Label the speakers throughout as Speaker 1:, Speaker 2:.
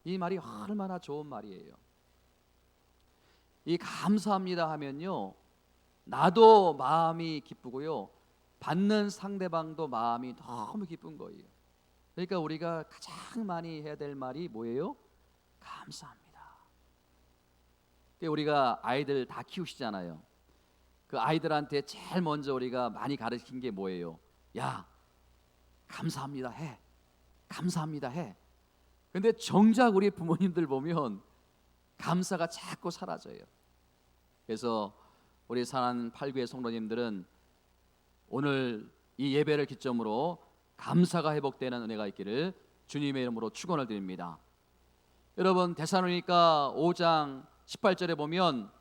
Speaker 1: 이 말이 얼마나 좋은 말이에요. 이 감사합니다 하면요, 나도 마음이 기쁘고요, 받는 상대방도 마음이 너무 기쁜 거예요. 그러니까 우리가 가장 많이 해야 될 말이 뭐예요? 감사합니다. 우리가 아이들 다 키우시잖아요. 그 아이들한테 제일 먼저 우리가 많이 가르친 게 뭐예요? 야, 감사합니다 해. 감사합니다 해. 근데 정작 우리 부모님들 보면 감사가 자꾸 사라져요. 그래서 우리 사랑하는 8교회 성도님들은 오늘 이 예배를 기점으로 감사가 회복되는 은혜가 있기를 주님의 이름으로 축원을 드립니다. 여러분, 데살로니가 5장 18절에 보면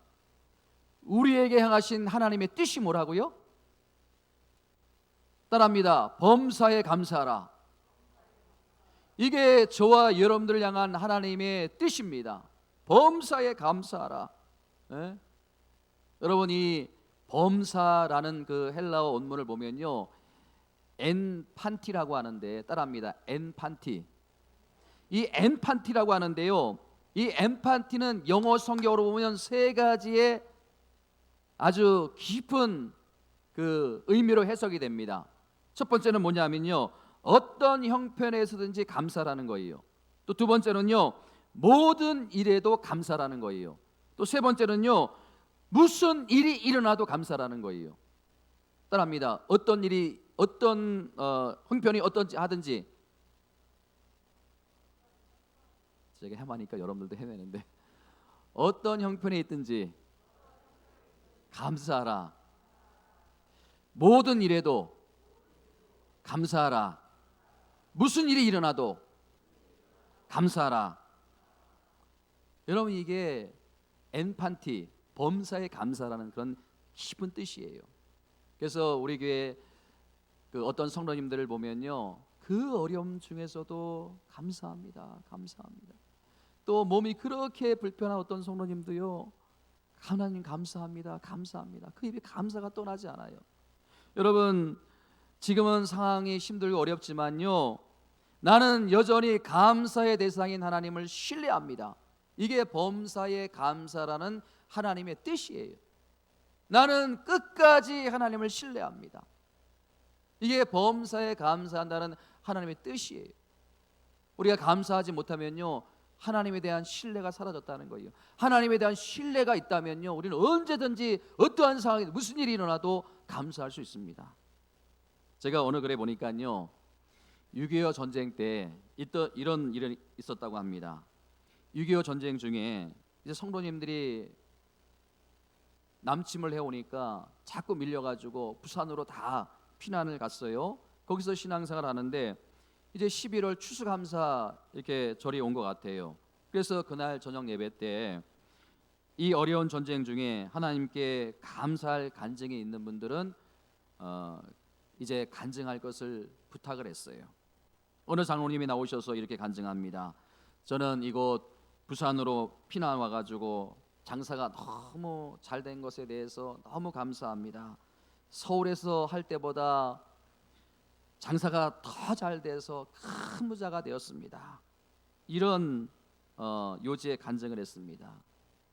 Speaker 1: 우리에게 향하신 하나님의 뜻이 뭐라고요? 따라합니다. 범사에 감사하라. 이게 저와 여러분들을 향한 하나님의 뜻입니다. 범사에 감사하라. 예? 여러분, 이 범사라는 그 헬라어 원문을 보면요, 엔판티라고 하는데, 따라합니다. 엔판티. 이 엔판티라고 하는데요, 이 엔판티는 영어 성경으로 보면 세 가지의 아주 깊은 그 의미로 해석이 됩니다. 첫 번째는 뭐냐면요, 어떤 형편에서든지 감사라는 거예요. 또 두 번째는요, 모든 일에도 감사라는 거예요. 또 세 번째는요, 무슨 일이 일어나도 감사라는 거예요. 따라합니다. 어떤 일이 어떤 형편이 어떤지 하든지, 제가 헤매니까 여러분들도 헤매는데, 어떤 형편에 있든지 감사하라. 모든 일에도 감사하라. 무슨 일이 일어나도 감사하라. 여러분, 이게 엔판티, 범사에 감사라는 그런 깊은 뜻이에요. 그래서 우리 교회 그 어떤 성도님들을 보면요, 그 어려움 중에서도 감사합니다, 감사합니다. 또 몸이 그렇게 불편한 어떤 성도님도요, 하나님 감사합니다, 감사합니다. 그 입에 감사가 떠나지 않아요. 여러분, 지금은 상황이 힘들고 어렵지만요, 나는 여전히 감사의 대상인 하나님을 신뢰합니다. 이게 범사에 감사라는 하나님의 뜻이에요. 나는 끝까지 하나님을 신뢰합니다. 이게 범사에 감사한다는 하나님의 뜻이에요. 우리가 감사하지 못하면요, 하나님에 대한 신뢰가 사라졌다는 거예요. 하나님에 대한 신뢰가 있다면요, 우리는 언제든지 어떠한 상황에 무슨 일이 일어나도 감사할 수 있습니다. 제가 어느 글에 보니까요, 6.25 전쟁 때 이런 일이 있었다고 합니다. 6.25 전쟁 중에 이제 성도님들이 남침을 해오니까 자꾸 밀려가지고 부산으로 다 피난을 갔어요. 거기서 신앙생활 하는데 이제 11월 추수감사 이렇게 절이 온 것 같아요. 그래서 그날 저녁 예배 때 이 어려운 전쟁 중에 하나님께 감사할 간증이 있는 분들은 이제 간증할 것을 부탁을 했어요. 어느 장로님이 나오셔서 이렇게 간증합니다. 저는 이곳 부산으로 피난 와가지고 장사가 너무 잘 된 것에 대해서 너무 감사합니다. 서울에서 할 때보다 장사가 더 잘 돼서 큰 부자가 되었습니다. 이런 요지의 간증을 했습니다.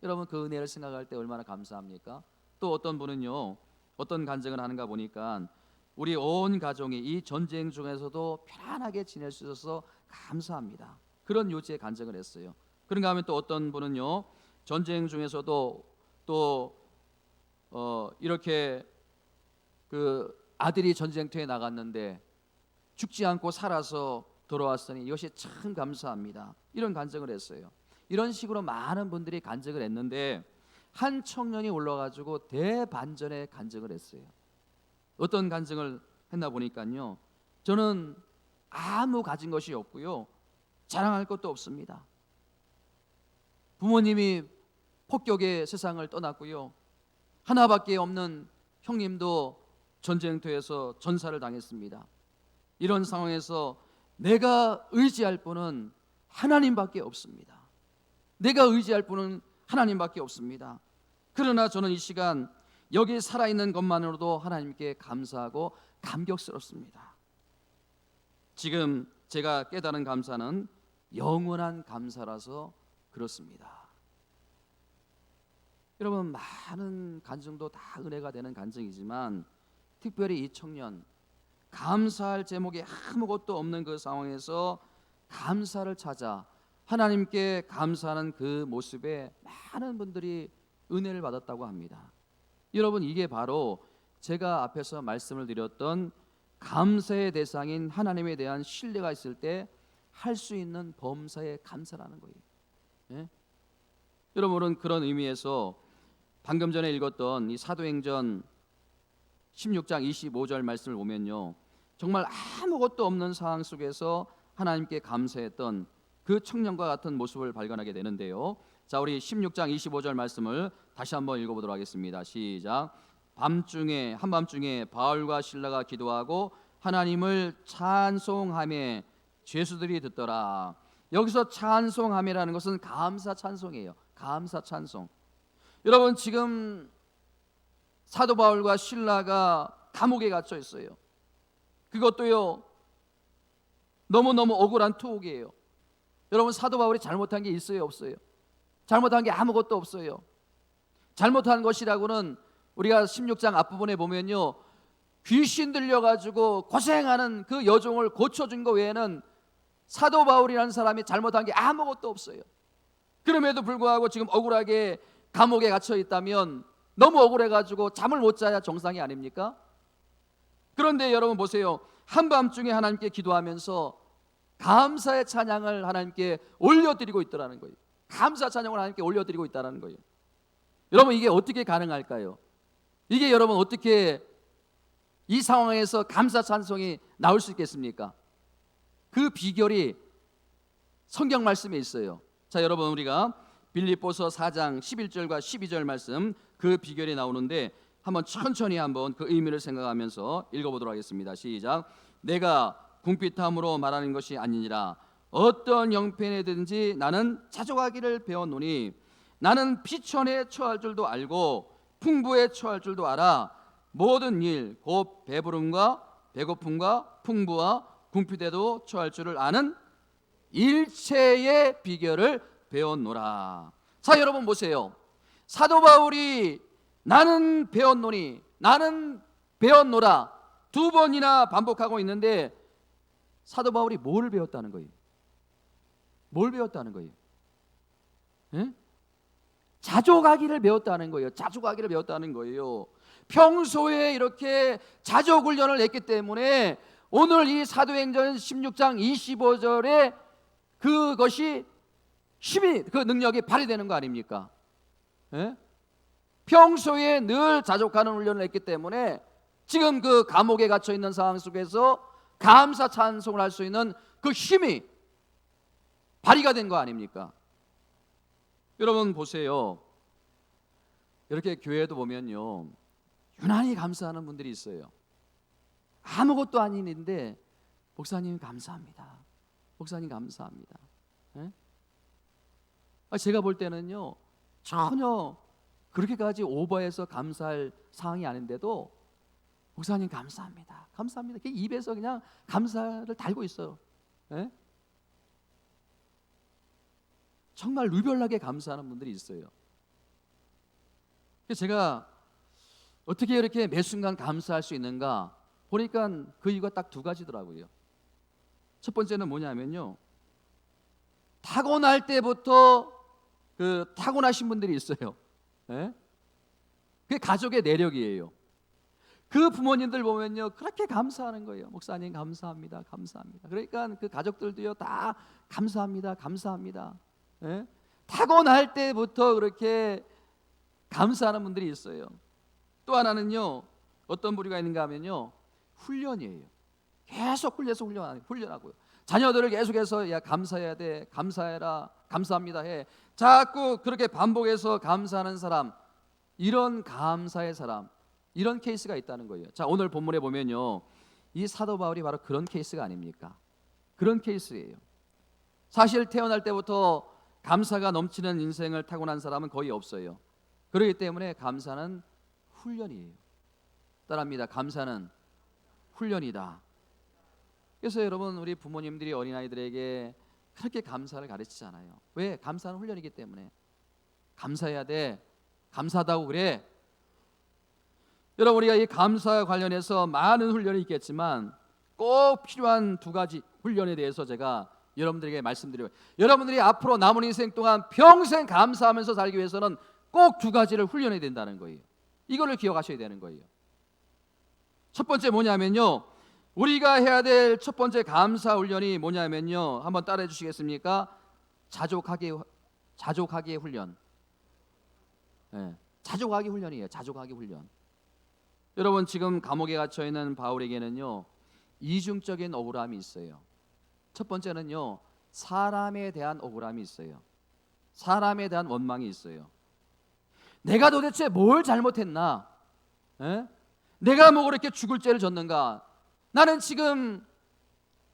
Speaker 1: 여러분, 그 은혜를 생각할 때 얼마나 감사합니까? 또 어떤 분은요, 어떤 간증을 하는가 보니까 우리 온 가정이 이 전쟁 중에서도 편안하게 지낼 수 있어서 감사합니다. 그런 요지의 간증을 했어요. 그런가 하면 또 어떤 분은요, 전쟁 중에서도 또 이렇게 그 아들이 전쟁터에 나갔는데 죽지 않고 살아서 돌아왔으니 이것이 참 감사합니다. 이런 간증을 했어요. 이런 식으로 많은 분들이 간증을 했는데 한 청년이 올라가지고 대반전의 간증을 했어요. 어떤 간증을 했나 보니까요, 저는 아무 가진 것이 없고요, 자랑할 것도 없습니다. 부모님이 폭격의 세상을 떠났고요, 하나밖에 없는 형님도 전쟁터에서 전사를 당했습니다. 이런 상황에서 내가 의지할 분은 하나님밖에 없습니다. 내가 의지할 분은 하나님밖에 없습니다. 그러나 저는 이 시간 여기 살아있는 것만으로도 하나님께 감사하고 감격스럽습니다. 지금 제가 깨달은 감사는 영원한 감사라서 그렇습니다. 여러분, 많은 간증도 다 은혜가 되는 간증이지만 특별히 이 청년, 감사할 제목이 아무것도 없는 그 상황에서 감사를 찾아 하나님께 감사하는 그 모습에 많은 분들이 은혜를 받았다고 합니다. 여러분, 이게 바로 제가 앞에서 말씀을 드렸던 감사의 대상인 하나님에 대한 신뢰가 있을 때 할 수 있는 범사에 감사라는 거예요. 예? 여러분은 그런 의미에서 방금 전에 읽었던 이 사도행전 16장 25절 말씀을 보면요, 정말 아무것도 없는 상황 속에서 하나님께 감사했던 그 청년과 같은 모습을 발견하게 되는데요. 자, 우리 16장 25절 말씀을 다시 한번 읽어보도록 하겠습니다. 시작. 한밤중에 바울과 실라가 기도하고 하나님을 찬송하며 죄수들이 듣더라. 여기서 찬송함이라는 것은 감사 찬송이에요. 감사 찬송. 여러분, 지금 사도 바울과 실라가 감옥에 갇혀 있어요. 그것도요, 너무너무 억울한 투옥이에요. 여러분, 사도 바울이 잘못한 게 있어요, 없어요? 잘못한 게 아무것도 없어요. 잘못한 것이라고는 우리가 16장 앞부분에 보면요, 귀신 들려가지고 고생하는 그 여종을 고쳐준 거 외에는 사도 바울이라는 사람이 잘못한 게 아무것도 없어요. 그럼에도 불구하고 지금 억울하게 감옥에 갇혀 있다면 너무 억울해가지고 잠을 못 자야 정상이 아닙니까? 그런데 여러분 보세요. 한밤중에 하나님께 기도하면서 감사의 찬양을 하나님께 올려드리고 있더라는 거예요. 감사 찬양을 하나님께 올려드리고 있다는 거예요. 여러분, 이게 어떻게 가능할까요? 이게 여러분 어떻게 이 상황에서 감사 찬송이 나올 수 있겠습니까? 그 비결이 성경 말씀에 있어요. 자, 여러분, 우리가 빌립보서 4장 11절과 12절 말씀, 그 비결이 나오는데 한번 천천히 한번 그 의미를 생각하면서 읽어보도록 하겠습니다. 시작. 내가 궁핍함으로 말하는 것이 아니니라. 어떤 형편에든지 나는 자족하기를 배웠노니 나는 비천에 처할 줄도 알고 풍부에 처할 줄도 알아. 모든 일 곧 배부름과 배고픔과 풍부와 궁핍에도 처할 줄을 아는 일체의 비결을 배웠노라. 자, 여러분 보세요. 사도 바울이 나는 배웠노니, 나는 배웠노라 두 번이나 반복하고 있는데 사도 바울이 뭘 배웠다는 거예요? 뭘 배웠다는 거예요? 예? 자족하기를 배웠다는 거예요. 자족하기를 배웠다는 거예요. 평소에 이렇게 자족 훈련을 했기 때문에 오늘 이 사도행전 16장 25절에 그것이 힘이, 그 능력이 발휘되는 거 아닙니까? 예? 평소에 늘 자족하는 훈련을 했기 때문에 지금 그 감옥에 갇혀 있는 상황 속에서 감사 찬송을 할 수 있는 그 힘이 발휘가 된 거 아닙니까? 여러분 보세요. 이렇게 교회도 보면요, 유난히 감사하는 분들이 있어요. 아무것도 아닌 일인데 목사님 감사합니다. 목사님 감사합니다. 예? 제가 볼 때는요, 전혀 그렇게까지 오버해서 감사할 상황이 아닌데도 목사님 감사합니다. 감사합니다. 입에서 그냥 감사를 달고 있어요. 예? 정말 유별나게 감사하는 분들이 있어요. 제가 어떻게 이렇게 매 순간 감사할 수 있는가 보니까 그 이유가 딱 두 가지더라고요. 첫 번째는 뭐냐면요, 타고날 때부터 그 타고나신 분들이 있어요. 예? 그게 가족의 내력이에요. 그 부모님들 보면요, 그렇게 감사하는 거예요. 목사님 감사합니다, 감사합니다. 그러니까 그 가족들도요 다 감사합니다, 감사합니다. 예? 타고날 때부터 그렇게 감사하는 분들이 있어요. 또 하나는요, 어떤 부류가 있는가 하면요, 훈련이에요. 계속 훈련하고요. 자녀들을 계속해서 야 감사해야 돼, 감사해라, 감사합니다 해. 자꾸 그렇게 반복해서 감사하는 사람, 이런 감사의 사람, 이런 케이스가 있다는 거예요. 자, 오늘 본문에 보면요, 이 사도 바울이 바로 그런 케이스가 아닙니까? 그런 케이스예요. 사실 태어날 때부터 감사가 넘치는 인생을 타고난 사람은 거의 없어요. 그렇기 때문에 감사는 훈련이에요. 따라합니다. 감사는 훈련이다. 그래서 여러분, 우리 부모님들이 어린아이들에게 그렇게 감사를 가르치잖아요. 왜? 감사는 훈련이기 때문에. 감사해야 돼. 감사하다고 그래. 여러분, 우리가 이 감사와 관련해서 많은 훈련이 있겠지만 꼭 필요한 두 가지 훈련에 대해서 제가 여러분들에게 말씀드려요. 여러분들이 앞으로 남은 인생 동안 평생 감사하면서 살기 위해서는 꼭 두 가지를 훈련해야 된다는 거예요. 이거를 기억하셔야 되는 거예요. 첫 번째 뭐냐면요, 우리가 해야 될 첫 번째 감사 훈련이 뭐냐면요, 한번 따라해 주시겠습니까? 자족하기의 훈련. 네, 자족하기 훈련이에요. 자족하기 훈련. 여러분, 지금 감옥에 갇혀 있는 바울에게는요, 이중적인 억울함이 있어요. 첫 번째는요, 사람에 대한 억울함이 있어요. 사람에 대한 원망이 있어요. 내가 도대체 뭘 잘못했나? 에? 내가 뭐 그렇게 죽을 죄를 졌는가? 나는 지금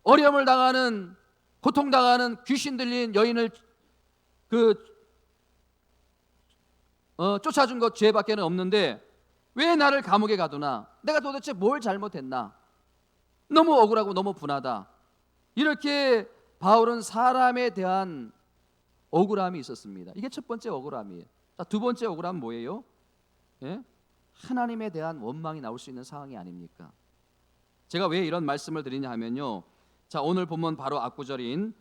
Speaker 1: 어려움을 당하는, 고통당하는 귀신 들린 여인을 쫓아준 것 죄밖에는 없는데 왜 나를 감옥에 가두나? 내가 도대체 뭘 잘못했나? 너무 억울하고 너무 분하다. 이렇게 바울은 사람에 대한 억울함이 있었습니다. 이게 첫 번째 억울함이에요. 자, 두 번째 억울함은 뭐예요? 예? 하나님에 대한 원망이 나올 수 있는 상황이 아닙니까? 제가 왜 이런 말씀을 드리냐 하면요, 자, 오늘 본문 바로 앞구절인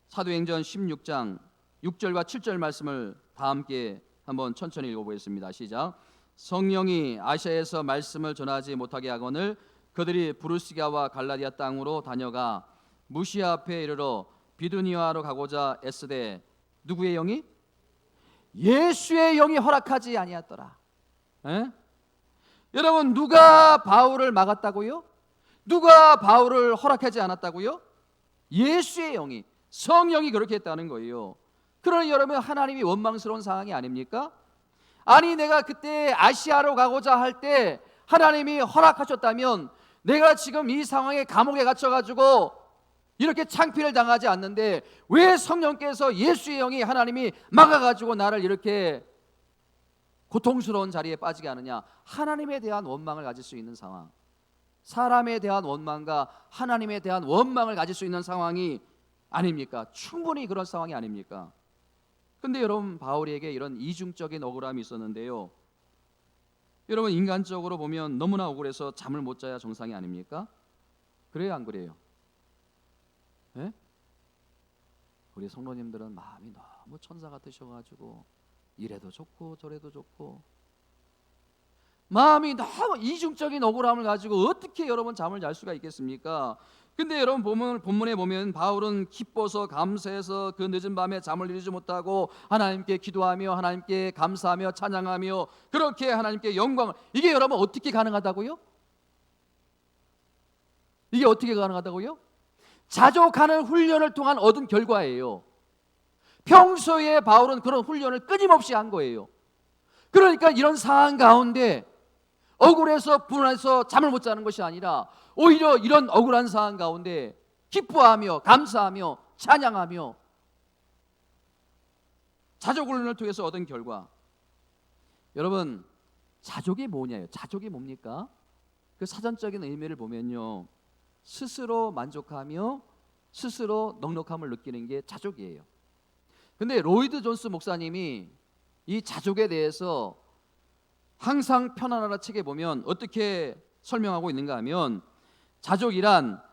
Speaker 1: 사도행전 16장 6절과 7절 말씀을 다 함께 한번 천천히 읽어보겠습니다. 시작. 성령이 아시아에서 말씀을 전하지 못하게 하거늘 그들이 부르시가와 갈라디아 땅으로 다녀가 무시아 앞에 이르러 비두니아로 가고자 애쓰되 누구의 영이? 예수의 영이 허락하지 아니하더라. 에? 여러분, 누가 바울을 막았다고요? 누가 바울을 허락하지 않았다고요? 예수의 영이, 성령이 그렇게 했다는 거예요. 그러니 여러분, 하나님이 원망스러운 상황이 아닙니까? 아니, 내가 그때 아시아로 가고자 할 때 하나님이 허락하셨다면 내가 지금 이 상황에 감옥에 갇혀가지고 이렇게 창피를 당하지 않는데 왜 성령께서 예수의 영이 하나님이 막아가지고 나를 이렇게 고통스러운 자리에 빠지게 하느냐? 하나님에 대한 원망을 가질 수 있는 상황, 사람에 대한 원망과 하나님에 대한 원망을 가질 수 있는 상황이 아닙니까? 충분히 그런 상황이 아닙니까? 근데 여러분, 바울에게 이런 이중적인 억울함이 있었는데요, 여러분, 인간적으로 보면 너무나 억울해서 잠을 못 자야 정상이 아닙니까? 그래요, 안 그래요? 예? 우리 성도님들은 마음이 너무 천사 같으셔가지고 이래도 좋고 저래도 좋고 마음이 너무 이중적인 억울함을 가지고 어떻게 여러분 잠을 잘 수가 있겠습니까? 근데 여러분, 본문에 보면 바울은 기뻐서 감사해서 그 늦은 밤에 잠을 이루지 못하고 하나님께 기도하며 하나님께 감사하며 찬양하며 그렇게 하나님께 영광을, 이게 여러분 어떻게 가능하다고요? 이게 어떻게 가능하다고요? 자족하는 훈련을 통한 얻은 결과예요. 평소에 바울은 그런 훈련을 끊임없이 한 거예요. 그러니까 이런 상황 가운데 억울해서 분해서 잠을 못 자는 것이 아니라 오히려 이런 억울한 상황 가운데 기뻐하며 감사하며 찬양하며 자족 훈련을 통해서 얻은 결과, 여러분, 자족이 뭐냐요? 자족이 뭡니까? 그 사전적인 의미를 보면요, 스스로 만족하며 스스로 넉넉함을 느끼는 게 자족이에요. 근데 로이드 존스 목사님이 이 자족에 대해서 항상 편안하라 책에 보면 어떻게 설명하고 있는가 하면, 자족이란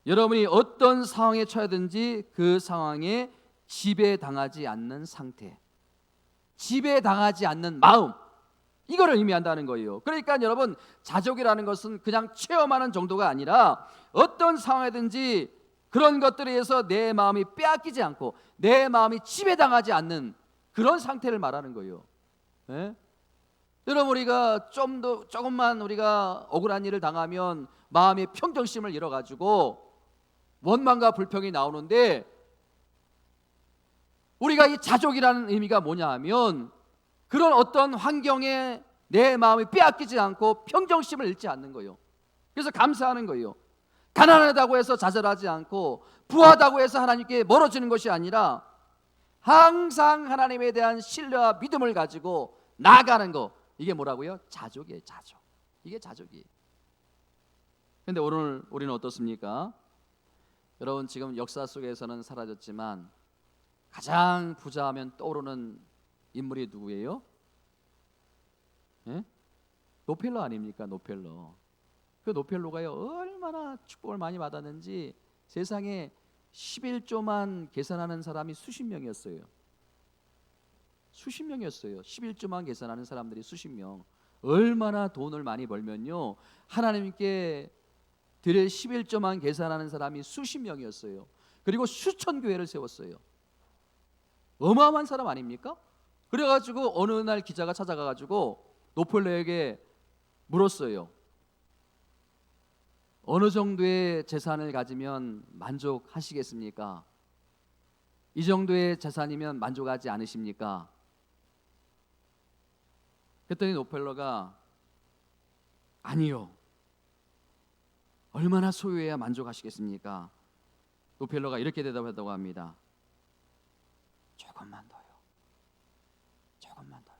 Speaker 1: 여러분이 어떤 상황에 처하든지 그 상황에 지배당하지 않는 상태, 지배당하지 않는 마음, 이거를 의미한다는 거예요. 그러니까 여러분, 자족이라는 것은 그냥 체험하는 정도가 아니라 어떤 상황이든지 그런 것들에 의해서 내 마음이 빼앗기지 않고 내 마음이 지배당하지 않는 그런 상태를 말하는 거예요. 예? 여러분, 우리가 조금만 우리가 억울한 일을 당하면 마음의 평정심을 잃어가지고 원망과 불평이 나오는데, 우리가 이 자족이라는 의미가 뭐냐 하면 그런 어떤 환경에 내 마음이 빼앗기지 않고 평정심을 잃지 않는 거예요. 그래서 감사하는 거예요. 가난하다고 해서 좌절하지 않고 부하다고 해서 하나님께 멀어지는 것이 아니라 항상 하나님에 대한 신뢰와 믿음을 가지고 나아가는 거, 이게 뭐라고요? 자족이에요. 자족. 이게 자족이에요. 그런데 오늘 우리는 어떻습니까? 여러분, 지금 역사 속에서는 사라졌지만 가장 부자하면 떠오르는 인물이 누구예요? 예? 노펠러 아닙니까? 노펠러. 그 노펠러가요 얼마나 축복을 많이 받았는지 세상에 11조만 계산하는 사람이 수십 명이었어요. 수십 명이었어요. 11조만 계산하는 사람들이 수십 명. 얼마나 돈을 많이 벌면요 하나님께 드릴 11조만 계산하는 사람이 수십 명이었어요. 그리고 수천 교회를 세웠어요. 어마어마한 사람 아닙니까? 그래가지고 어느 날 기자가 찾아가가지고 노펠러에게 물었어요. 어느 정도의 재산을 가지면 만족하시겠습니까? 이 정도의 재산이면 만족하지 않으십니까? 그랬더니 노펠러가 아니요. 얼마나 소유해야 만족하시겠습니까? 노펠러가 이렇게 대답했다고 합니다. 조금만 더요. 조금만 더요.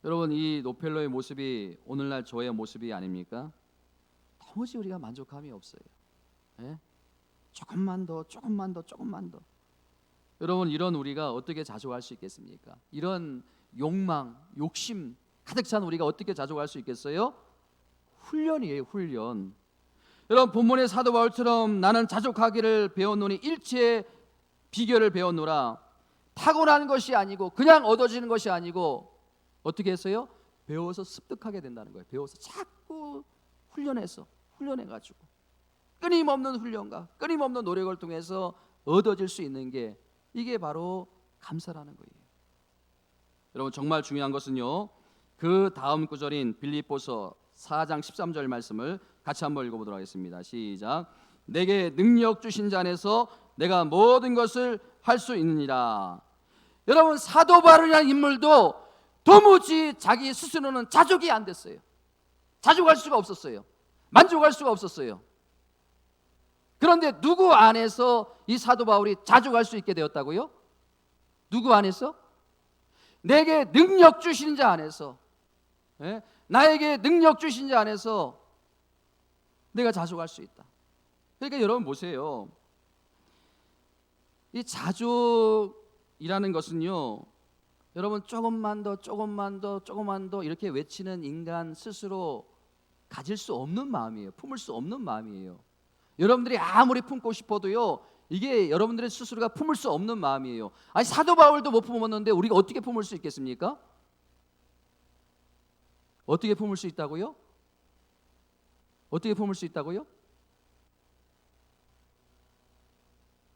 Speaker 1: 여러분, 이 노펠러의 모습이 오늘날 저의 모습이 아닙니까? 도무지 우리가 만족함이 없어요. 예? 조금만 더, 조금만 더, 조금만 더. 여러분, 이런 우리가 어떻게 자족할 수 있겠습니까? 이런 욕망, 욕심 가득 찬 우리가 어떻게 자족할 수 있겠어요? 훈련이에요, 훈련. 여러분, 본문의 사도 바울처럼 나는 자족하기를 배웠노니 일체의 비결을 배웠노라. 타고난 것이 아니고 그냥 얻어지는 것이 아니고 어떻게 했어요? 배워서 습득하게 된다는 거예요. 배워서 자꾸 훈련해가지고 끊임없는 훈련과 끊임없는 노력을 통해서 얻어질 수 있는 게 이게 바로 감사라는 거예요. 여러분, 정말 중요한 것은요 그 다음 구절인 빌립보서 4장 13절 말씀을 같이 한번 읽어보도록 하겠습니다. 시작. 내게 능력 주신 자 안에서 내가 모든 것을 할 수 있느니라. 여러분, 사도 바울이라는 인물도 도무지 자기 스스로는 자족이 안 됐어요. 자족할 수가 없었어요. 만족할 수가 없었어요. 그런데 누구 안에서 이 사도 바울이 자족할 수 있게 되었다고요? 누구 안에서? 내게 능력 주신 자 안에서. 예? 나에게 능력 주신 자 안에서 내가 자족할 수 있다. 그러니까 여러분 보세요. 이 자족이라는 것은요 여러분 조금만 더 조금만 더 조금만 더 이렇게 외치는 인간 스스로 가질 수 없는 마음이에요. 품을 수 없는 마음이에요. 여러분들이 아무리 품고 싶어도요 이게 여러분들의 스스로가 품을 수 없는 마음이에요. 아니 사도 바울도 못 품었는데 우리가 어떻게 품을 수 있겠습니까? 어떻게 품을 수 있다고요? 어떻게 품을 수 있다고요?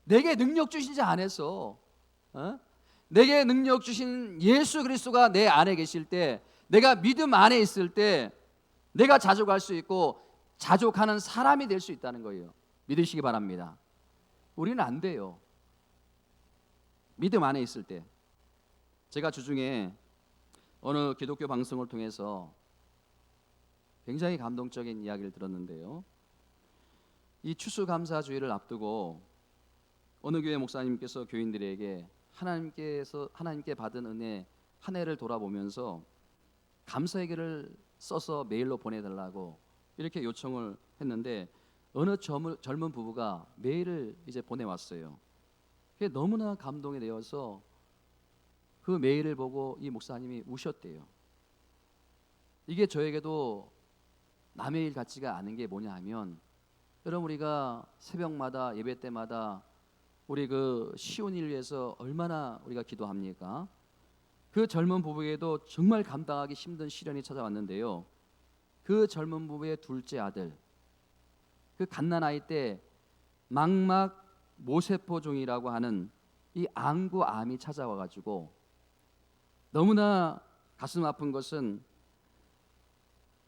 Speaker 1: 내게 능력 주신 자 안에서 내게 능력 주신 예수 그리스도가 내 안에 계실 때, 내가 믿음 안에 있을 때 내가 자족할 수 있고 자족하는 사람이 될 수 있다는 거예요. 믿으시기 바랍니다. 우리는 안 돼요. 믿음 안에 있을 때. 제가 주중에 어느 기독교 방송을 통해서 굉장히 감동적인 이야기를 들었는데요. 이 추수감사주의를 앞두고 어느 교회 목사님께서 교인들에게 하나님께 받은 은혜 한 해를 돌아보면서 감사의 글을 써서 메일로 보내달라고 이렇게 요청을 했는데 어느 젊은 부부가 메일을 이제 보내왔어요. 그게 너무나 감동이 되어서 그 메일을 보고 이 목사님이 우셨대요. 이게 저에게도 남의 일 같지가 않은 게 뭐냐 하면, 여러분 우리가 새벽마다 예배 때마다 우리 그 쉬운 일 위해서 얼마나 우리가 기도합니까? 그 젊은 부부에게도 정말 감당하기 힘든 시련이 찾아왔는데요. 그 젊은 부부의 둘째 아들, 그 갓난아이 때 망막 모세포종이라고 하는 이 안구암이 찾아와가지고 너무나 가슴 아픈 것은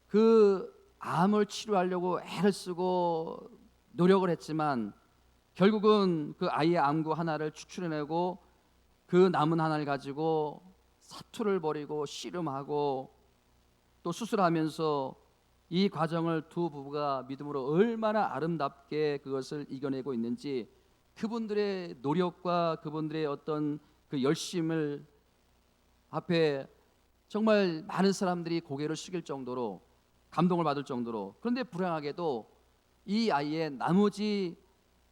Speaker 1: 그 암을 치료하려고 애를 쓰고 노력을 했지만 결국은 그 아이의 암구 하나를 추출해내고 그 남은 하나를 가지고 사투를 벌이고 씨름하고 또 수술하면서 이 과정을 두 부부가 믿음으로 얼마나 아름답게 그것을 이겨내고 있는지, 그분들의 노력과 그분들의 어떤 그 열심을 앞에 정말 많은 사람들이 고개를 숙일 정도로 감동을 받을 정도로. 그런데 불행하게도 이 아이의 나머지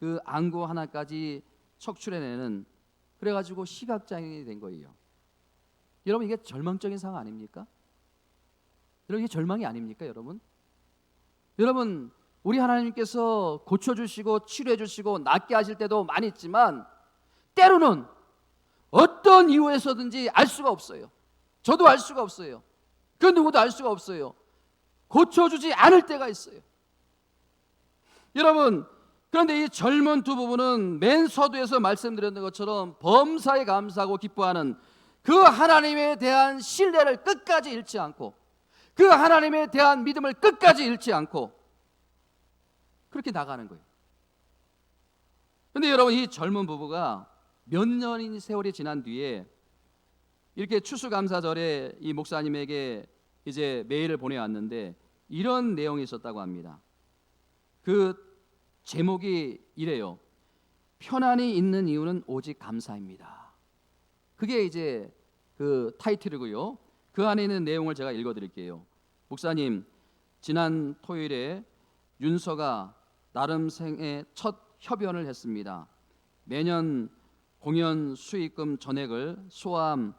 Speaker 1: 그 안구 하나까지 척출해내는, 그래가지고 시각장애인이 된 거예요. 여러분, 이게 절망적인 상황 아닙니까? 여러분, 이게 절망이 아닙니까? 여러분, 우리 하나님께서 고쳐주시고 치료해주시고 낫게 하실 때도 많이 있지만 때로는 어떤 이유에서든지 알 수가 없어요. 저도 알 수가 없어요. 그 누구도 알 수가 없어요. 고쳐주지 않을 때가 있어요. 여러분, 그런데 이 젊은 두 부부는 맨 서두에서 말씀드렸던 것처럼 범사에 감사하고 기뻐하는 그 하나님에 대한 신뢰를 끝까지 잃지 않고, 그 하나님에 대한 믿음을 끝까지 잃지 않고 그렇게 나가는 거예요. 그런데 여러분, 이 젊은 부부가 몇 년의 세월이 지난 뒤에 이렇게 추수감사절에 이 목사님에게 이제 메일을 보내왔는데 이런 내용이 있었다고 합니다. 그 제목이 이래요. 편안히 있는 이유는 오직 감사입니다. 그게 이제 그 타이틀이고요. 그 안에 있는 내용을 제가 읽어드릴게요. 목사님, 지난 토요일에 윤서가 나름 생애 첫 협연을 했습니다. 매년 공연 수익금 전액을 소아암,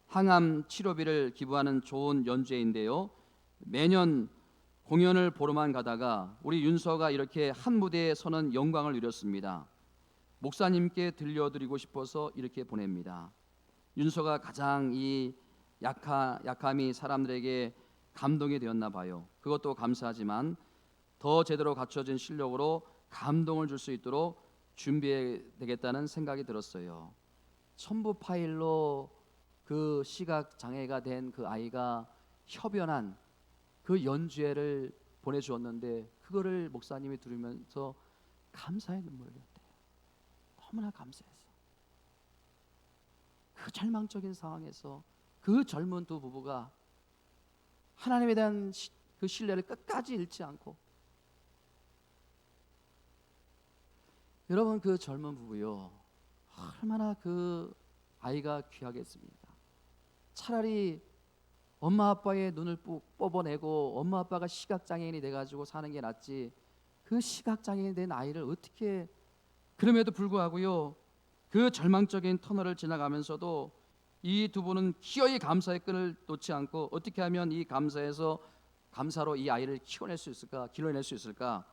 Speaker 1: 항암 치료비를 기부하는 좋은 연주회인데요. 매년 공연을 보러만 가다가 우리 윤서가 이렇게 한 무대에 서는 영광을 누렸습니다. 목사님께 들려드리고 싶어서 이렇게 보냅니다. 윤서가 가장 이 약함이 사람들에게 감동이 되었나 봐요. 그것도 감사하지만 더 제대로 갖춰진 실력으로 감동을 줄 수 있도록 준비해야 되겠다는 생각이 들었어요. 첨부 파일로 그 시각 장애가 된 그 아이가 협연한 그 연주회를 보내주었는데 그거를 목사님이 들으면서 감사의 눈물을 흘렸대요. 너무나 감사해서. 그 절망적인 상황에서 그 젊은 두 부부가 하나님에 대한 그 신뢰를 끝까지 잃지 않고, 여러분, 그 젊은 부부요, 얼마나 그 아이가 귀하겠습니까? 차라리 엄마 아빠의 눈을 뽑아내고 엄마 아빠가 시각장애인이 돼가지고 사는 게 낫지, 그 시각장애인이 된 아이를 어떻게, 그럼에도 불구하고요, 그 절망적인 터널을 지나가면서도 이 두 분은 기어이 감사의 끈을 놓지 않고 어떻게 하면 이 감사로 이 아이를 키워낼 수 있을까, 길러낼 수 있을까,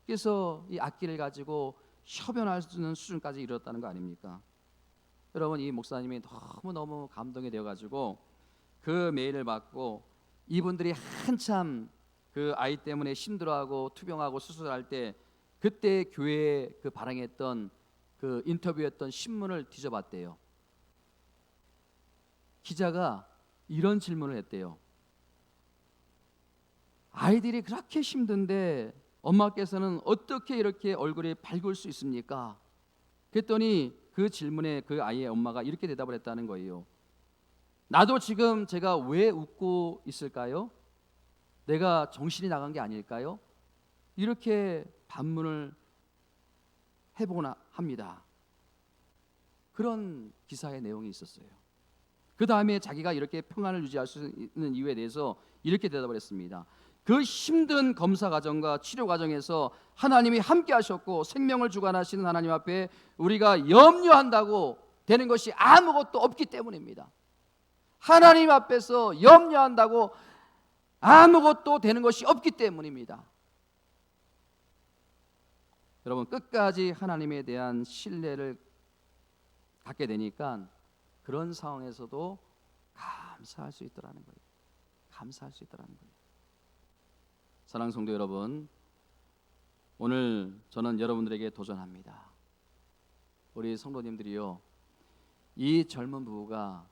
Speaker 1: 그래서 이 악기를 가지고 협연할 수 있는 수준까지 이르렀다는 거 아닙니까? 여러분, 이 목사님이 너무너무 감동이 되어가지고 그 메일을 받고 이분들이 한참 그 아이 때문에 힘들어하고 투병하고 수술할 때 그때 교회에 그 발행했던 그 인터뷰했던 신문을 뒤져봤대요. 기자가 이런 질문을 했대요. 아이들이 그렇게 힘든데 엄마께서는 어떻게 이렇게 얼굴이 밝을 수 있습니까? 그랬더니 그 질문에 그 아이의 엄마가 이렇게 대답을 했다는 거예요. 나도 지금 제가 왜 웃고 있을까요? 내가 정신이 나간 게 아닐까요? 이렇게 반문을 해보거나 합니다. 그런 기사의 내용이 있었어요. 그 다음에 자기가 이렇게 평안을 유지할 수 있는 이유에 대해서 이렇게 대답을 했습니다. 그 힘든 검사 과정과 치료 과정에서 하나님이 함께 하셨고 생명을 주관하시는 하나님 앞에 우리가 염려한다고 되는 것이 아무것도 없기 때문입니다. 하나님 앞에서 염려한다고 아무것도 되는 것이 없기 때문입니다. 여러분, 끝까지 하나님에 대한 신뢰를 갖게 되니까 그런 상황에서도 감사할 수 있더라는 거예요. 감사할 수 있더라는 거예요. 사랑하는 성도 여러분, 오늘 저는 여러분들에게 도전합니다. 우리 성도님들이요, 이 젊은 부부가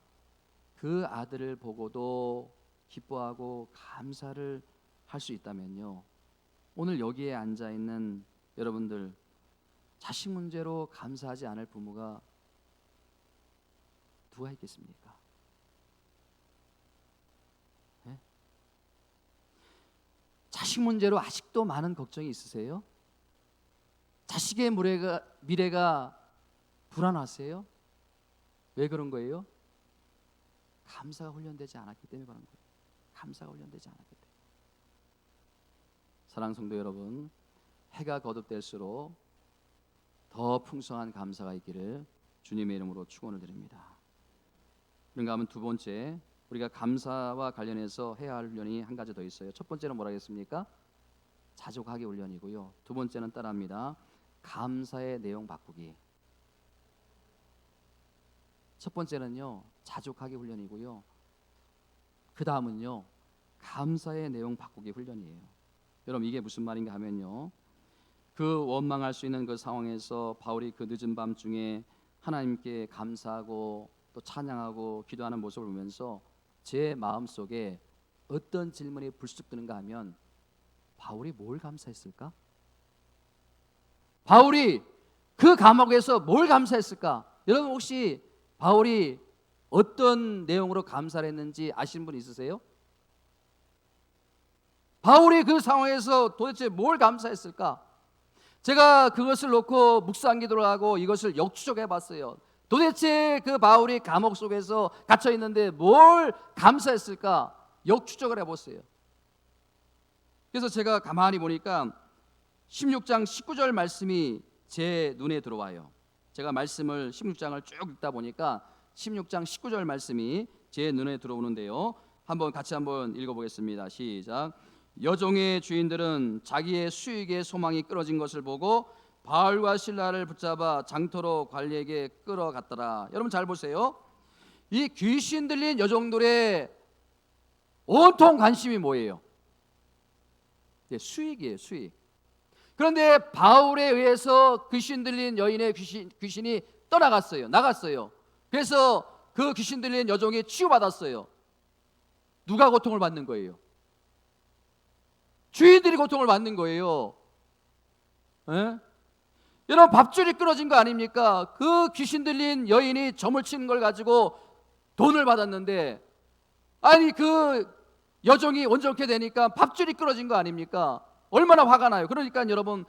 Speaker 1: 그 아들을 보고도 기뻐하고 감사를 할 수 있다면요, 오늘 여기에 앉아 있는 여러분들, 자식 문제로 감사하지 않을 부모가 누가 있겠습니까? 네? 자식 문제로 아직도 많은 걱정이 있으세요? 자식의 미래가 불안하세요? 왜 그런 거예요? 감사가 훈련되지 않았기 때문에 그런 거예요. 감사가 훈련되지 않았기 때문에. 사랑하는 성도 여러분, 해가 거듭될수록 더 풍성한 감사가 있기를 주님의 이름으로 축원을 드립니다. 그런가 하면 두 번째, 우리가 감사와 관련해서 해야 할 훈련이 한 가지 더 있어요. 첫 번째는 뭐라 했습니까? 자족하기 훈련이고요. 두 번째는 따라합니다. 감사의 내용 바꾸기. 첫 번째는요, 자족하기 훈련이고요. 그 다음은요, 감사의 내용 바꾸기 훈련이에요. 여러분, 이게 무슨 말인가 하면요, 그 원망할 수 있는 그 상황에서 바울이 그 늦은 밤중에 하나님께 감사하고 또 찬양하고 기도하는 모습을 보면서 제 마음속에 어떤 질문이 불쑥 드는가 하면, 바울이 뭘 감사했을까? 바울이 그 감옥에서 뭘 감사했을까? 여러분, 혹시 바울이 어떤 내용으로 감사를 했는지 아시는 분 있으세요? 바울이 그 상황에서 도대체 뭘 감사했을까? 제가 그것을 놓고 묵상 기도를 하고 이것을 역추적해 봤어요. 도대체 그 바울이 감옥 속에서 갇혀 있는데 뭘 감사했을까? 역추적을 해봤어요. 그래서 제가 가만히 보니까 16장 19절 말씀이 제 눈에 들어와요. 제가 말씀을 16장을 쭉 읽다 보니까 16장 19절 말씀이 제 눈에 들어오는데요, 같이 한번 읽어보겠습니다. 시작. 여종의 주인들은 자기의 수익의 소망이 끊어진 것을 보고 바울과 실라를 붙잡아 장터로 관리에게 끌어갔더라. 여러분 잘 보세요. 이 귀신 들린 여종들의 온통 관심이 뭐예요? 수익이에요, 수익. 그런데 바울에 의해서 귀신 들린 여인의 귀신이 떠나갔어요. 나갔어요. 그래서 그 귀신 들린 여종이 치유받았어요. 누가 고통을 받는 거예요? 주인들이 고통을 받는 거예요. 에? 여러분, 밥줄이 끊어진 거 아닙니까? 그 귀신 들린 여인이 점을 치는 걸 가지고 돈을 받았는데, 아니 그 여종이 온전케 되니까 밥줄이 끊어진 거 아닙니까? 얼마나 화가 나요. 그러니까 여러분,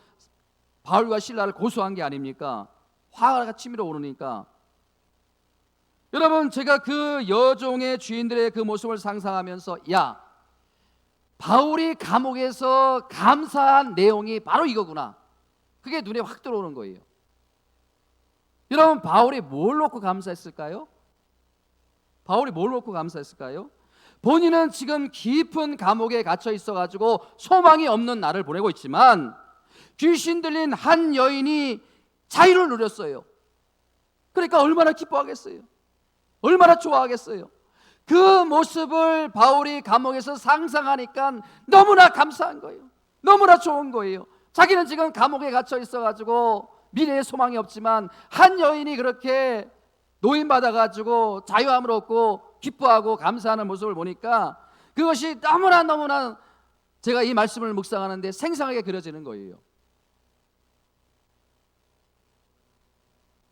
Speaker 1: 바울과 실라를 고소한 게 아닙니까? 화가 치밀어 오르니까. 여러분, 제가 그 여종의 주인들의 그 모습을 상상하면서, 야, 바울이 감옥에서 감사한 내용이 바로 이거구나, 그게 눈에 확 들어오는 거예요. 여러분, 바울이 뭘 놓고 감사했을까요? 바울이 뭘 놓고 감사했을까요? 본인은 지금 깊은 감옥에 갇혀 있어가지고 소망이 없는 날을 보내고 있지만 귀신 들린 한 여인이 자유를 누렸어요. 그러니까 얼마나 기뻐하겠어요? 얼마나 좋아하겠어요? 그 모습을 바울이 감옥에서 상상하니까 너무나 감사한 거예요. 너무나 좋은 거예요. 자기는 지금 감옥에 갇혀 있어가지고 미래의 소망이 없지만 한 여인이 그렇게 노인받아가지고 자유함을 얻고 기뻐하고 감사하는 모습을 보니까 그것이 너무나 제가 이 말씀을 묵상하는데 생생하게 그려지는 거예요.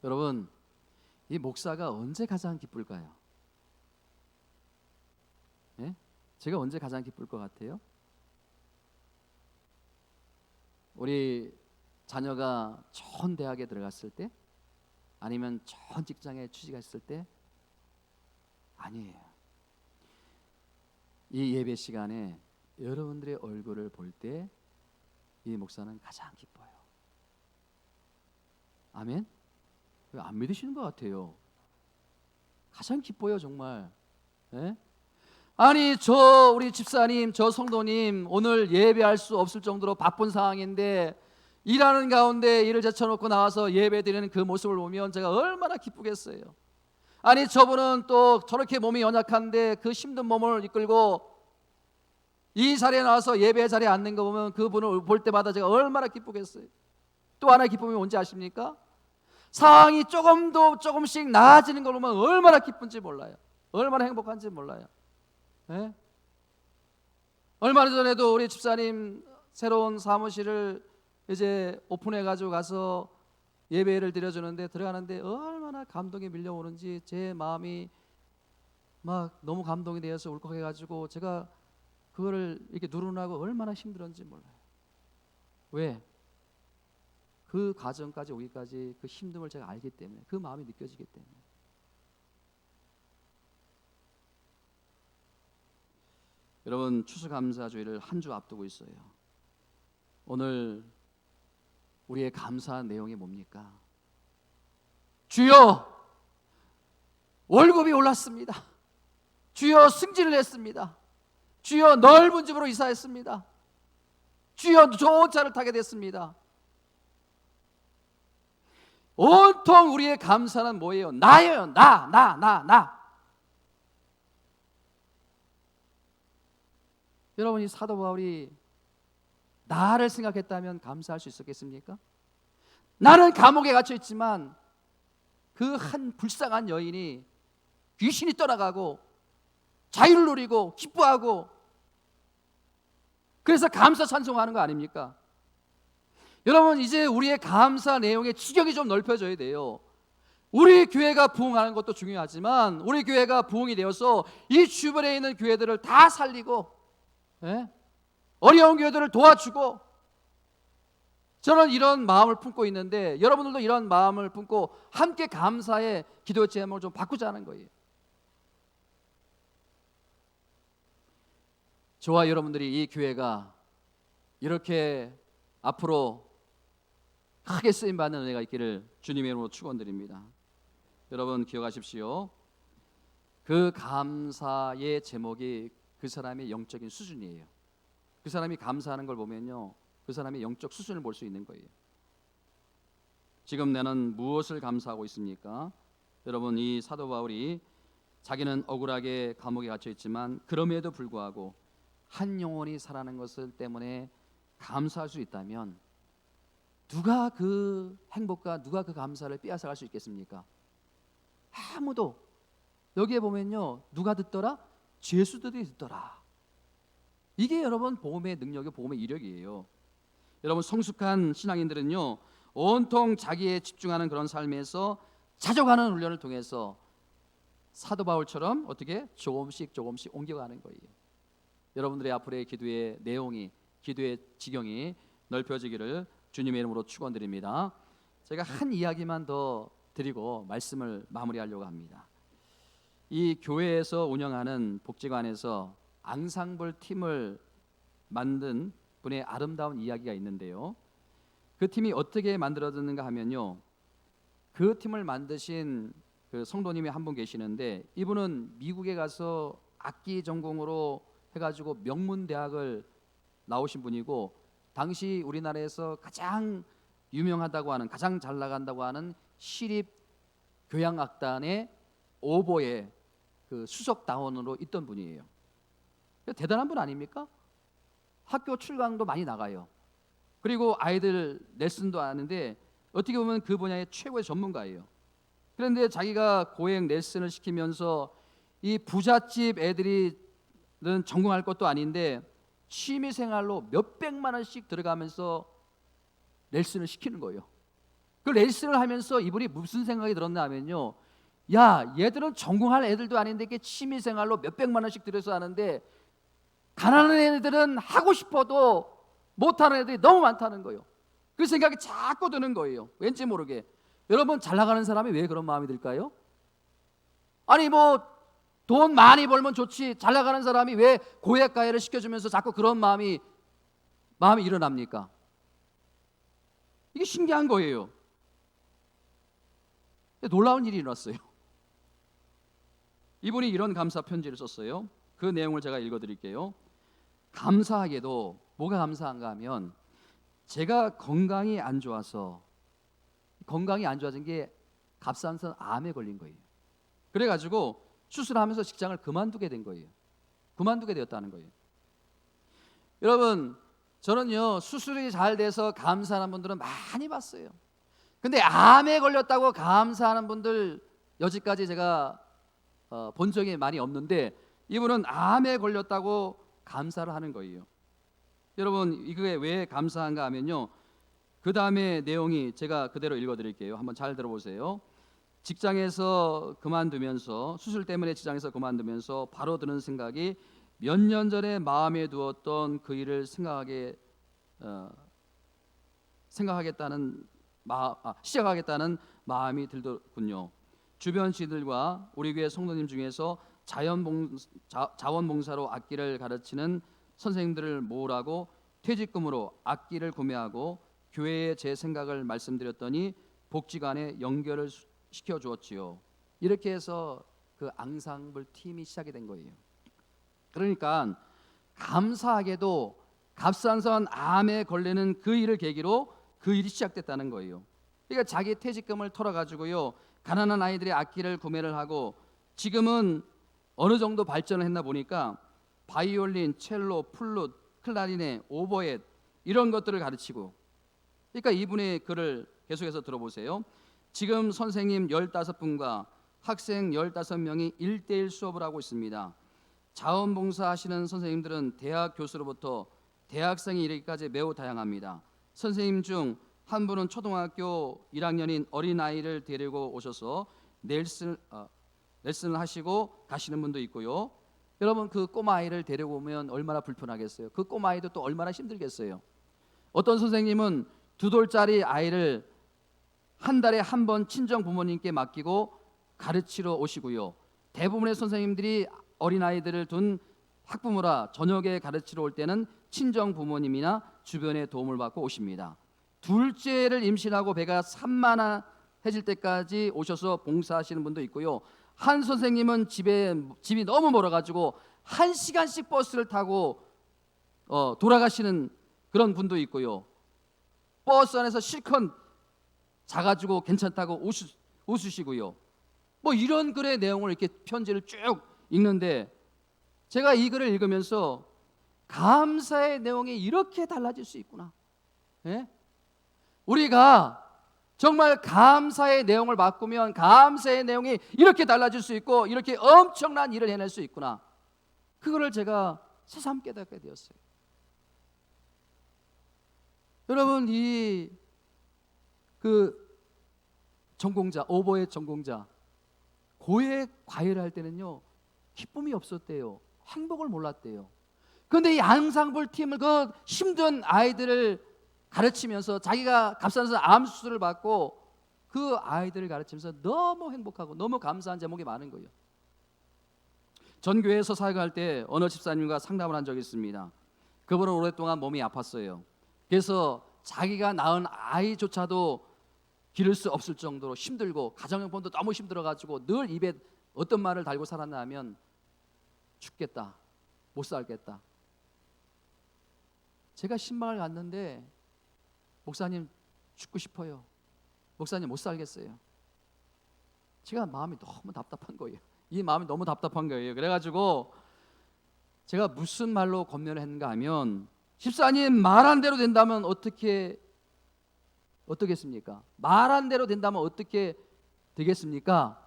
Speaker 1: 여러분, 이 목사가 언제 가장 기쁠까요? 네? 제가 언제 가장 기쁠 것 같아요? 우리 자녀가 좋은 대학에 들어갔을 때? 아니면 좋은 직장에 취직했을 때? 아니에요. 이 예배 시간에 여러분들의 얼굴을 볼 때 이 목사는 가장 기뻐요. 아멘? 왜 안 믿으시는 것 같아요? 가장 기뻐요, 정말. 네? 아니, 우리 집사님, 저 성도님 오늘 예배할 수 없을 정도로 바쁜 상황인데 일하는 가운데 일을 제쳐놓고 나와서 예배 드리는 그 모습을 보면 제가 얼마나 기쁘겠어요. 아니, 저분은 또 저렇게 몸이 연약한데 그 힘든 몸을 이끌고 이 자리에 나와서 예배 자리에 앉는 거 보면 그분을 볼 때마다 제가 얼마나 기쁘겠어요. 또 하나의 기쁨이 뭔지 아십니까? 상황이 조금씩 나아지는 걸 보면 얼마나 기쁜지 몰라요. 얼마나 행복한지 몰라요. 네? 얼마 전에도 우리 집사님 새로운 사무실을 이제 오픈해가지고 가서 예배를 드려주는데 들어가는데 얼마나 감동이 밀려오는지 제 마음이 막 너무 감동이 되어서 울컥해가지고 제가 그거를 이렇게 누르나고 얼마나 힘들었는지 몰라요. 왜? 그 과정까지 오기까지 그 힘듦을 제가 알기 때문에, 그 마음이 느껴지기 때문에. 여러분, 추수감사주일을 한 주 앞두고 있어요. 오늘 우리의 감사한 내용이 뭡니까? 주여, 월급이 올랐습니다. 주여, 승진을 했습니다. 주여, 넓은 집으로 이사했습니다. 주여, 좋은 차를 타게 됐습니다. 온통 우리의 감사는 뭐예요? 나예요. 나. 여러분, 이 사도 바울이 나를 생각했다면 감사할 수 있었겠습니까? 나는 감옥에 갇혀 있지만 그 한 불쌍한 여인이 귀신이 떠나가고 자유를 누리고 기뻐하고, 그래서 감사 찬송하는 거 아닙니까? 여러분, 이제 우리의 감사 내용의 지경이 좀 넓혀져야 돼요. 우리 교회가 부흥하는 것도 중요하지만 우리 교회가 부흥이 되어서 이 주변에 있는 교회들을 다 살리고, 어려운 교회들을 도와주고, 저는 이런 마음을 품고 있는데 여러분들도 이런 마음을 품고 함께 감사의 기도 제목을 좀 바꾸자는 거예요. 저와 여러분들이 이 교회가 이렇게 앞으로 크게 쓰임받는 은혜가 있기를 주님의 이름으로 축원드립니다. 여러분 기억하십시오. 그 감사의 제목이 그 사람의 영적인 수준이에요. 그 사람이 감사하는 걸 보면요, 그 사람의 영적 수준을 볼 수 있는 거예요. 지금 나는 무엇을 감사하고 있습니까? 여러분, 이 사도 바울이 자기는 억울하게 감옥에 갇혀 있지만 그럼에도 불구하고 한 영혼이 살아나는 것을 때문에 감사할 수 있다면 누가 그 행복과 누가 그 감사를 빼앗아갈 수 있겠습니까? 아무도. 여기에 보면요, 누가 듣더라? 죄수들이 듣더라. 이게 여러분 복음의 능력이, 복음의 이력이에요. 여러분, 성숙한 신앙인들은요, 온통 자기에 집중하는 그런 삶에서 자족하는 훈련을 통해서 사도 바울처럼 어떻게 조금씩 옮겨가는 거예요. 여러분들의 앞으로의 기도의 내용이, 기도의 지경이 넓혀지기를 주님의 이름으로 축원드립니다. 제가 한 이야기만 더 드리고 말씀을 마무리하려고 합니다. 이 교회에서 운영하는 복지관에서 앙상블 팀을 만든 분의 아름다운 이야기가 있는데요, 그 팀이 어떻게 만들어졌는가 하면요, 그 팀을 만드신 그 성도님이 한 분 계시는데, 이분은 미국에 가서 악기 전공으로 해가지고 명문대학을 나오신 분이고, 당시 우리나라에서 가장 유명하다고 하는, 가장 잘 나간다고 하는 시립 교향악단의 오보에 그 수석 당원으로 있던 분이에요. 대단한 분 아닙니까? 학교 출강도 많이 나가요. 그리고 아이들 레슨도 하는데 어떻게 보면 그 분야의 최고의 전문가예요. 그런데 자기가 고행 레슨을 시키면서 이 부잣집 애들이는 전공할 것도 아닌데 취미생활로 몇백만 원씩 들어가면서 레슨을 시키는 거예요. 그 레슨을 하면서 이분이 무슨 생각이 들었나 하면요, 야, 얘들은 전공할 애들도 아닌데 이게 취미생활로 몇백만 원씩 들여서 하는데 가난한 애들은 하고 싶어도 못하는 애들이 너무 많다는 거예요. 그 생각이 자꾸 드는 거예요. 왠지 모르게. 여러분, 잘 나가는 사람이 왜 그런 마음이 들까요? 아니 뭐 돈 많이 벌면 좋지, 잘 나가는 사람이 왜 고액가해를 시켜주면서 자꾸 그런 마음이 일어납니까? 이게 신기한 거예요. 놀라운 일이 일어났어요. 이분이 이런 감사 편지를 썼어요. 그 내용을 제가 읽어드릴게요. 감사하게도 뭐가 감사한가 하면, 제가 건강이 안 좋아진 게 갑상선 암에 걸린 거예요. 그래가지고 수술하면서 직장을 그만두게 된 거예요. 그만두게 되었다는 거예요. 여러분, 저는요, 수술이 잘 돼서 감사하는 분들은 많이 봤어요. 근데 암에 걸렸다고 감사하는 분들 여지까지 제가 본 적이 많이 없는데, 이분은 암에 걸렸다고 감사를 하는 거예요. 여러분, 이게 왜 감사한가 하면요, 그 다음에 내용이 제가 그대로 읽어드릴게요. 한번 잘 들어보세요. 직장에서 그만두면서, 수술 때문에 직장에서 그만두면서 바로 드는 생각이 몇 년 전에 마음에 두었던 그 일을 시작하겠다는 마음이 들더군요. 주변 시들과 우리 교회 성도님 중에서 자원봉사로 악기를 가르치는 선생님들을 모으라고 퇴직금으로 악기를 구매하고 교회의 제 생각을 말씀드렸더니 복지관에 연결을 시켜 주었지요. 이렇게 해서 그 앙상블 팀이 시작이 된 거예요. 그러니까 감사하게도 갑상선 암에 걸리는 그 일을 계기로 그 일이 시작됐다는 거예요. 그러니까 자기 퇴직금을 털어가지고요, 가난한 아이들의 악기를 구매를 하고 지금은 어느 정도 발전을 했나 보니까 바이올린, 첼로, 플룻, 클라리넷, 오보엣 이런 것들을 가르치고, 그러니까 이분의 글을 계속해서 들어보세요. 지금 선생님 15분과 학생 15명이 1대1 수업을 하고 있습니다. 자원봉사 하시는 선생님들은 대학 교수로부터 대학생이 이르기까지 매우 다양합니다. 선생님 중 한 분은 초등학교 1학년인 어린아이를 데리고 오셔서 레슨을 하시고 가시는 분도 있고요. 여러분, 그 꼬마아이를 데리고 오면 얼마나 불편하겠어요. 그 꼬마아이도 또 얼마나 힘들겠어요. 어떤 선생님은 2돌짜리 아이를 한 달에 한 번 친정 부모님께 맡기고 가르치러 오시고요. 대부분의 선생님들이 어린아이들을 둔 학부모라 저녁에 가르치러 올 때는 친정 부모님이나 주변의 도움을 받고 오십니다. 둘째를 임신하고 배가 산만해질 때까지 오셔서 봉사하시는 분도 있고요. 한 선생님은 집이 너무 멀어가지고 1시간씩 버스를 타고 돌아가시는 그런 분도 있고요. 버스 안에서 실컷 자가지고 괜찮다고 웃으시고요. 뭐 이런 글의 내용을 이렇게 편지를 쭉 읽는데, 제가 이 글을 읽으면서 감사의 내용이 이렇게 달라질 수 있구나. 예? 우리가 정말 감사의 내용을 바꾸면 감사의 내용이 이렇게 달라질 수 있고 이렇게 엄청난 일을 해낼 수 있구나. 그거를 제가 새삼 깨닫게 되었어요. 여러분, 전공자, 오보의 전공자 고액 과외를 할 때는요, 기쁨이 없었대요. 행복을 몰랐대요. 그런데 이 앙상블 팀을, 그 힘든 아이들을 가르치면서 자기가 갑상선 암 수술을 받고 그 아이들을 가르치면서 너무 행복하고 너무 감사한 제목이 많은 거예요. 전 교회에서 사역할 때 어느 집사님과 상담을 한 적이 있습니다. 그분은 오랫동안 몸이 아팠어요. 그래서 자기가 낳은 아이조차도 기를 수 없을 정도로 힘들고 가정형편도 너무 힘들어가지고 늘 입에 어떤 말을 달고 살았나 하면 죽겠다, 못 살겠다. 제가 신방을 갔는데, 목사님 죽고 싶어요, 목사님 못 살겠어요. 제가 마음이 너무 답답한 거예요. 이 마음이 너무 답답한 거예요. 그래가지고 제가 무슨 말로 권면을 했는가 하면, 집사님 말한 대로 된다면 어떻겠습니까? 말한 대로 된다면 어떻게 되겠습니까?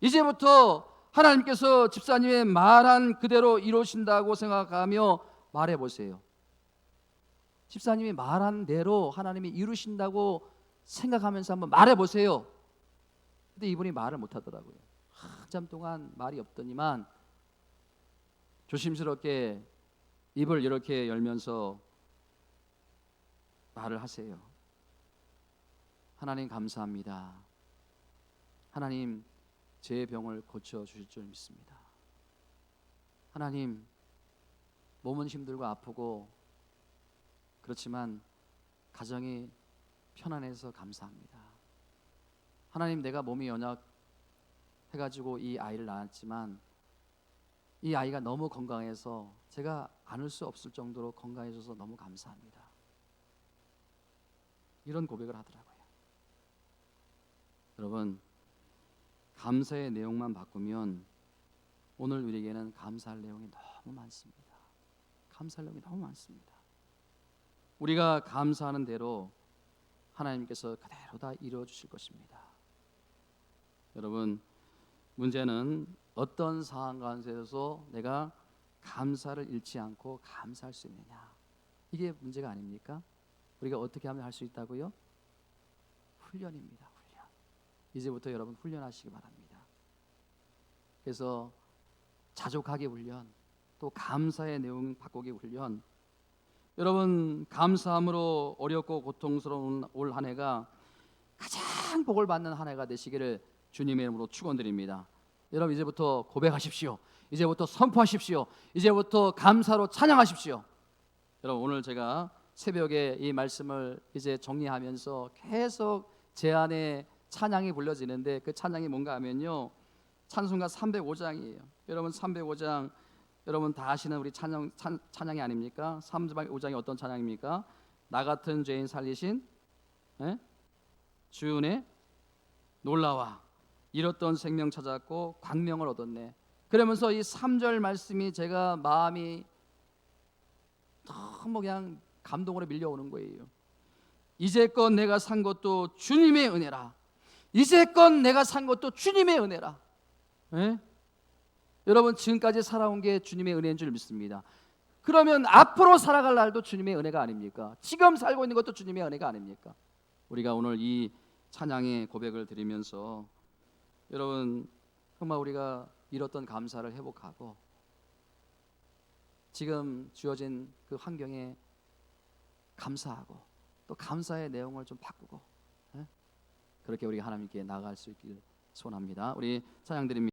Speaker 1: 이제부터 하나님께서 집사님의 말한 그대로 이루신다고 생각하며 말해보세요. 집사님이 말한 대로 하나님이 이루신다고 생각하면서 한번 말해보세요. 근데 이분이 말을 못하더라고요. 한참 동안 말이 없더니만 조심스럽게 입을 이렇게 열면서 말을 하세요. 하나님 감사합니다. 하나님 제 병을 고쳐주실 줄 믿습니다. 하나님, 몸은 힘들고 아프고 그렇지만 가정이 편안해서 감사합니다. 하나님, 내가 몸이 연약해가지고 이 아이를 낳았지만 이 아이가 너무 건강해서 제가 안을 수 없을 정도로 건강해져서 너무 감사합니다. 이런 고백을 하더라고요. 여러분, 감사의 내용만 바꾸면 오늘 우리에게는 감사할 내용이 너무 많습니다. 감사할 내용이 너무 많습니다. 우리가 감사하는 대로 하나님께서 그대로 다 이루어 주실 것입니다. 여러분, 문제는 어떤 상황 가운데서 내가 감사를 잃지 않고 감사할 수 있느냐, 이게 문제가 아닙니까? 우리가 어떻게 하면 할 수 있다고요? 훈련입니다. 훈련. 이제부터 여러분 훈련하시기 바랍니다. 그래서 자족하기 훈련, 또 감사의 내용 바꾸기 훈련. 여러분, 감사함으로 어렵고 고통스러운 올 한 해가 가장 복을 받는 한 해가 되시기를 주님의 이름으로 축원드립니다. 여러분, 이제부터 고백하십시오. 이제부터 선포하십시오. 이제부터 감사로 찬양하십시오. 여러분, 오늘 제가 새벽에 이 말씀을 이제 정리하면서 계속 제 안에 찬양이 불려지는데 그 찬양이 뭔가 하면요, 찬송가 305장이에요. 여러분 305장 여러분 다 아시는 우리 찬양이 아닙니까? 305장이 어떤 찬양입니까? 나 같은 죄인 살리신 주 은혜 놀라와 잃었던 생명 찾았고 광명을 얻었네. 그러면서 이 3절 말씀이 제가 마음이 너무 그냥 감동으로 밀려오는 거예요. 이제껏 내가 산 것도 주님의 은혜라. 이제껏 내가 산 것도 주님의 은혜라. 예? 여러분 지금까지 살아온 게 주님의 은혜인 줄 믿습니다. 그러면 앞으로 살아갈 날도 주님의 은혜가 아닙니까? 지금 살고 있는 것도 주님의 은혜가 아닙니까? 우리가 오늘 이 찬양의 고백을 드리면서 여러분 정말 우리가 잃었던 감사를 회복하고 지금 주어진 그 환경에 감사하고 또 감사의 내용을 좀 바꾸고 그렇게 우리가 하나님께 나아갈 수 있기를 소원합니다. 우리 찬양 드립니다.